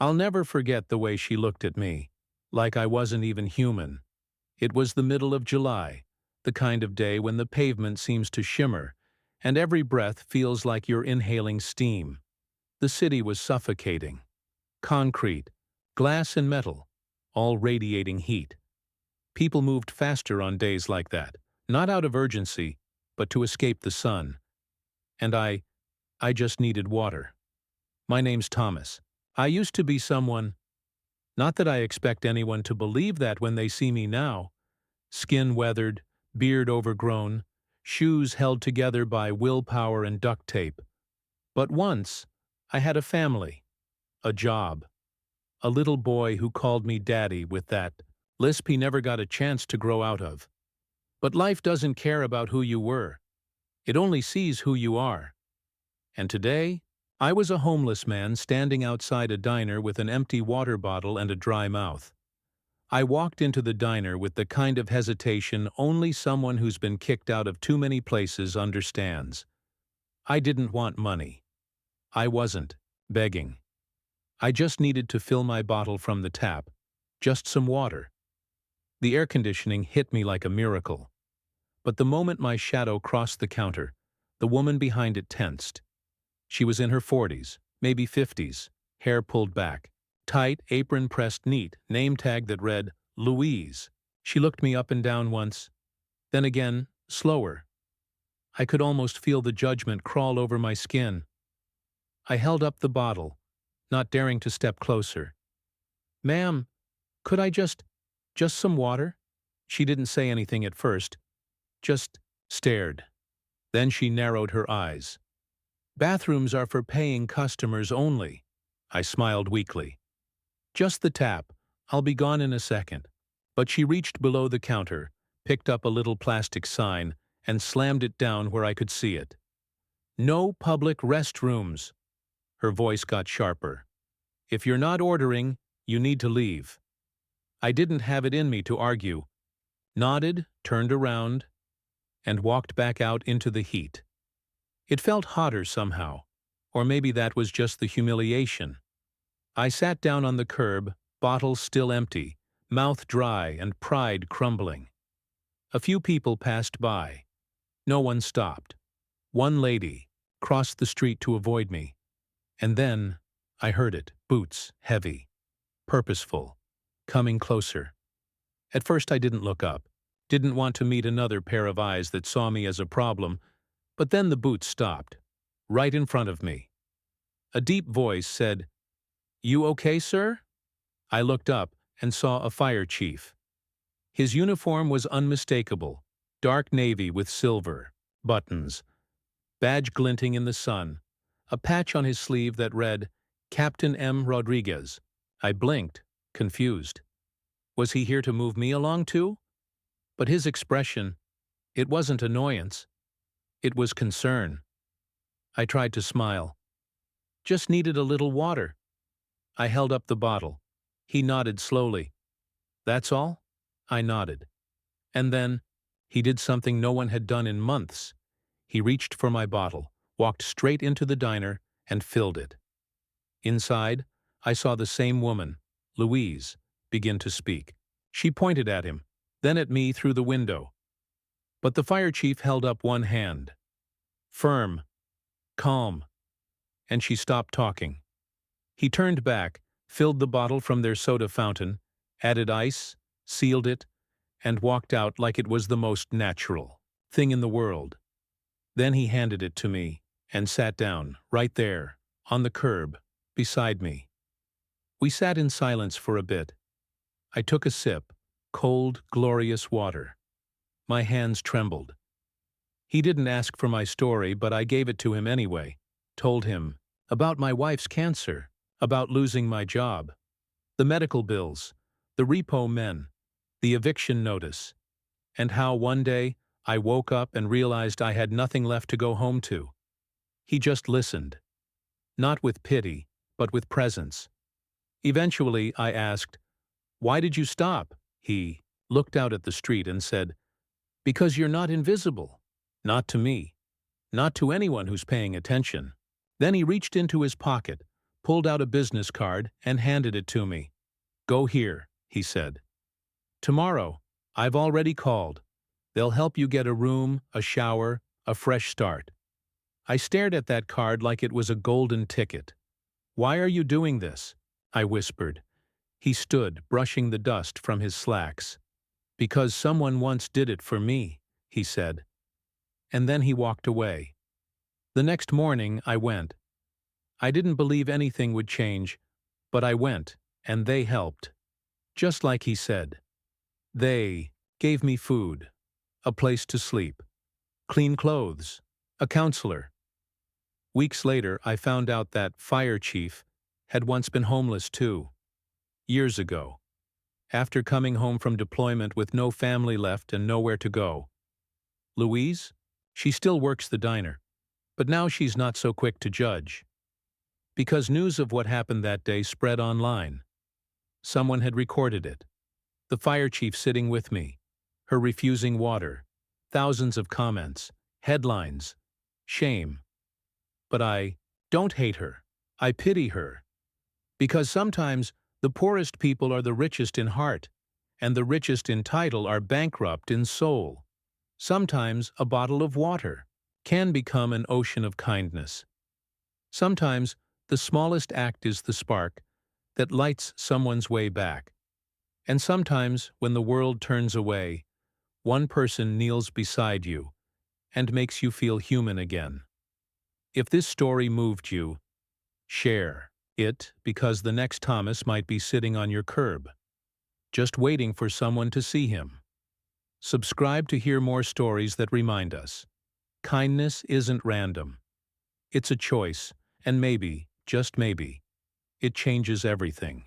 I'll never forget the way she looked at me, like I wasn't even human. It was the middle of July, the kind of day when the pavement seems to shimmer, and every breath feels like you're inhaling steam. The city was suffocating. Concrete, glass and metal, all radiating heat. People moved faster on days like that, not out of urgency, but to escape the sun. And I just needed water. My name's Thomas. I used to be someone. Not that I expect anyone to believe that when they see me now. Skin weathered, beard overgrown, shoes held together by willpower and duct tape. But once, I had a family, a job, a little boy who called me daddy with that lisp he never got a chance to grow out of. But life doesn't care about who you were. It only sees who you are. And today, I was a homeless man standing outside a diner with an empty water bottle and a dry mouth. I walked into the diner with the kind of hesitation only someone who's been kicked out of too many places understands. I didn't want money. I wasn't begging. I just needed to fill my bottle from the tap, just some water. The air conditioning hit me like a miracle. But the moment my shadow crossed the counter, the woman behind it tensed. She was in her 40s, maybe 50s, hair pulled back, tight, apron pressed neat, name tag that read, Louise. She looked me up and down once, then again, slower. I could almost feel the judgment crawl over my skin. I held up the bottle, not daring to step closer. Ma'am, could I just some water? She didn't say anything at first, just stared. Then she narrowed her eyes. Bathrooms are for paying customers only. I smiled weakly. Just the tap. I'll be gone in a second. But she reached below the counter, picked up a little plastic sign, and slammed it down where I could see it. No public restrooms. Her voice got sharper. If you're not ordering, you need to leave. I didn't have it in me to argue. Nodded, turned around, and walked back out into the heat. It felt hotter somehow, or maybe that was just the humiliation. I sat down on the curb, bottle still empty, mouth dry and pride crumbling. A few people passed by. No one stopped. One lady crossed the street to avoid me. And then I heard it, boots, heavy, purposeful, coming closer. At first I didn't look up, didn't want to meet another pair of eyes that saw me as a problem, but then the boots stopped, right in front of me. A deep voice said, "You okay, sir?" I looked up and saw a fire chief. His uniform was unmistakable, dark navy with silver buttons, badge glinting in the sun, a patch on his sleeve that read, Captain M. Rodriguez. I blinked, confused. Was he here to move me along too? But his expression, it wasn't annoyance. It was concern. I tried to smile. Just needed a little water. I held up the bottle. He nodded slowly. That's all? I nodded. And then, he did something no one had done in months. He reached for my bottle, walked straight into the diner, and filled it. Inside, I saw the same woman, Louise, begin to speak. She pointed at him, then at me through the window. But the fire chief held up one hand. Firm, calm, and she stopped talking. He turned back, filled the bottle from their soda fountain, added ice, sealed it, and walked out like it was the most natural thing in the world. Then he handed it to me and sat down, right there, on the curb, beside me. We sat in silence for a bit. I took a sip, cold, glorious water. My hands trembled. He didn't ask for my story, but I gave it to him anyway. Told him about my wife's cancer, about losing my job, the medical bills, the repo men, the eviction notice, and how one day I woke up and realized I had nothing left to go home to. He just listened. Not with pity, but with presence. Eventually, I asked, "Why did you stop?" He looked out at the street and said, "Because you're not invisible. Not to me. Not to anyone who's paying attention." Then he reached into his pocket, pulled out a business card and handed it to me. "Go here," he said. "Tomorrow. I've already called. They'll help you get a room, a shower, a fresh start." I stared at that card like it was a golden ticket. "Why are you doing this?" I whispered. He stood, brushing the dust from his slacks. "Because someone once did it for me," he said. And then he walked away. The next morning I went. I didn't believe anything would change, but I went, and they helped. Just like he said. They gave me food, a place to sleep, clean clothes, a counselor. Weeks later, I found out that fire chief had once been homeless too. Years ago. After coming home from deployment with no family left and nowhere to go. Louise? She still works the diner, but now she's not so quick to judge. Because news of what happened that day spread online. Someone had recorded it. The fire chief sitting with me, her refusing water, thousands of comments, headlines, shame. But I don't hate her. I pity her. Because sometimes the poorest people are the richest in heart, and the richest in title are bankrupt in soul. Sometimes a bottle of water can become an ocean of kindness. Sometimes the smallest act is the spark that lights someone's way back. And sometimes, when the world turns away, one person kneels beside you and makes you feel human again. If this story moved you, share it, because the next Thomas might be sitting on your curb, just waiting for someone to see him. Subscribe to hear more stories that remind us. Kindness isn't random. It's a choice, and maybe, just maybe, it changes everything.